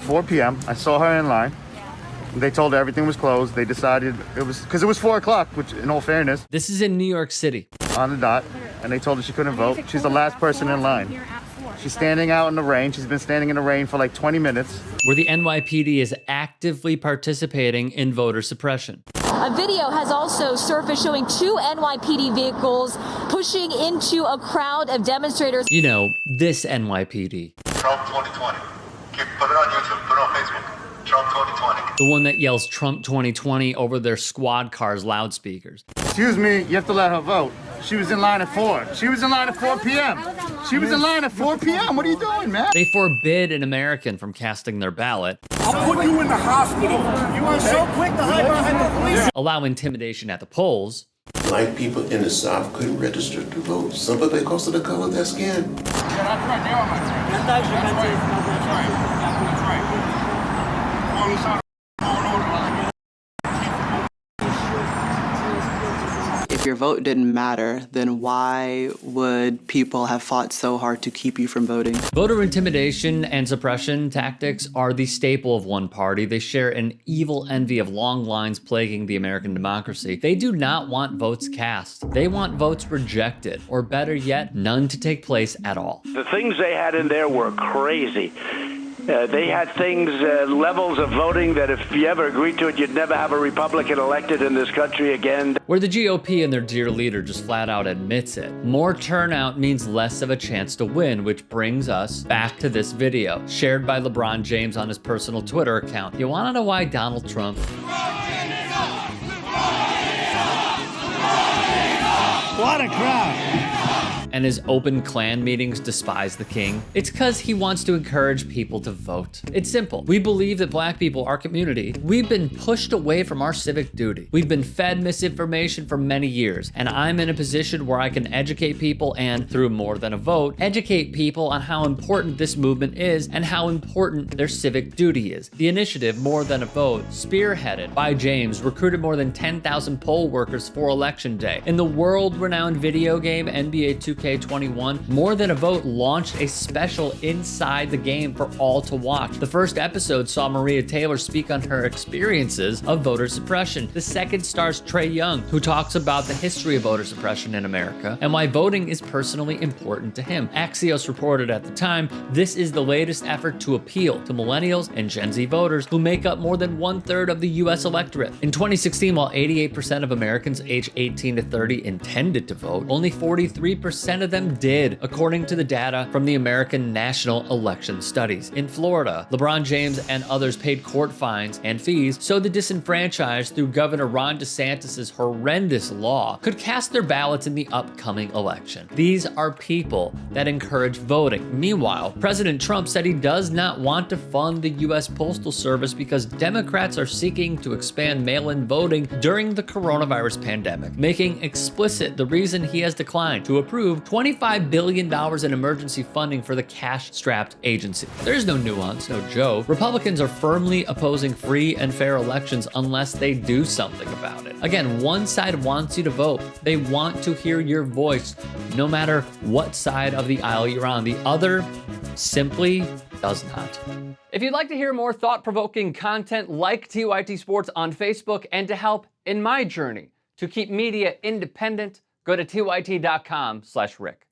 4 p.m. I saw her in line. They told her everything was closed. They decided it was because it was 4 o'clock, which in all fairness. This is in New York City. On the dot. And they told her she couldn't vote. She's the last person in line. She's standing out in the rain. She's been standing in the rain for like 20 minutes. Where the NYPD is actively participating in voter suppression. A video has also surfaced showing 2 NYPD vehicles pushing into a crowd of demonstrators. You know, this NYPD. Trump 2020. Put it on YouTube, put it on Facebook. Trump 2020. The one that yells Trump 2020 over their squad cars' loudspeakers. Excuse me, you have to let her vote. She was in line at 4. She was in line at 4 p.m. She was in line at 4 p.m. What are you doing, man? They forbid an American from casting their ballot. I'll put you in the hospital. You are so quick to hide behind the police. Allow intimidation at the polls. Black people in the South couldn't register to vote simply because of the color of their skin. If your vote didn't matter, then why would people have fought so hard to keep you from voting? Voter intimidation and suppression tactics are the staple of one party. They share an evil envy of long lines plaguing the American democracy. They do not want votes cast. They want votes rejected, or better yet, none to take place at all. The things they had in there were crazy. They had things, levels of voting that if you ever agreed to it, you'd never have a Republican elected in this country again. Where the GOP and their dear leader just flat out admits it. More turnout means less of a chance to win, which brings us back to this video, shared by LeBron James on his personal Twitter account. You wanna know why Donald Trump... What a crowd. And his open Klan meetings despise the king? It's because he wants to encourage people to vote. It's simple. We believe that black people, our community, we've been pushed away from our civic duty. We've been fed misinformation for many years, and I'm in a position where I can educate people and, through more than a vote, educate people on how important this movement is and how important their civic duty is. The initiative, More Than a Vote, spearheaded by James, recruited more than 10,000 poll workers for Election Day. In the world-renowned video game NBA 2K21, More Than a Vote launched a special inside the game for all to watch. The first episode saw Maria Taylor speak on her experiences of voter suppression. The second stars Trey Young, who talks about the history of voter suppression in America and why voting is personally important to him. Axios reported at the time, this is the latest effort to appeal to millennials and Gen Z voters who make up more than 1/3 of the US electorate. In 2016, while 88% of Americans aged 18 to 30 intended to vote, only 43% of them did, according to the data from the American National Election Studies. In Florida, LeBron James and others paid court fines and fees so the disenfranchised, through Governor Ron DeSantis' horrendous law, could cast their ballots in the upcoming election. These are people that encourage voting. Meanwhile, President Trump said he does not want to fund the US Postal Service because Democrats are seeking to expand mail-in voting during the coronavirus pandemic, making explicit the reason he has declined to approve $25 billion in emergency funding for the cash-strapped agency. There's no nuance, no joke. Republicans are firmly opposing free and fair elections unless they do something about it. Again, one side wants you to vote. They want to hear your voice, no matter what side of the aisle you're on. The other simply does not. If you'd like to hear more thought-provoking content like TYT Sports on Facebook and to help in my journey to keep media independent, go to tyt.com/Rick.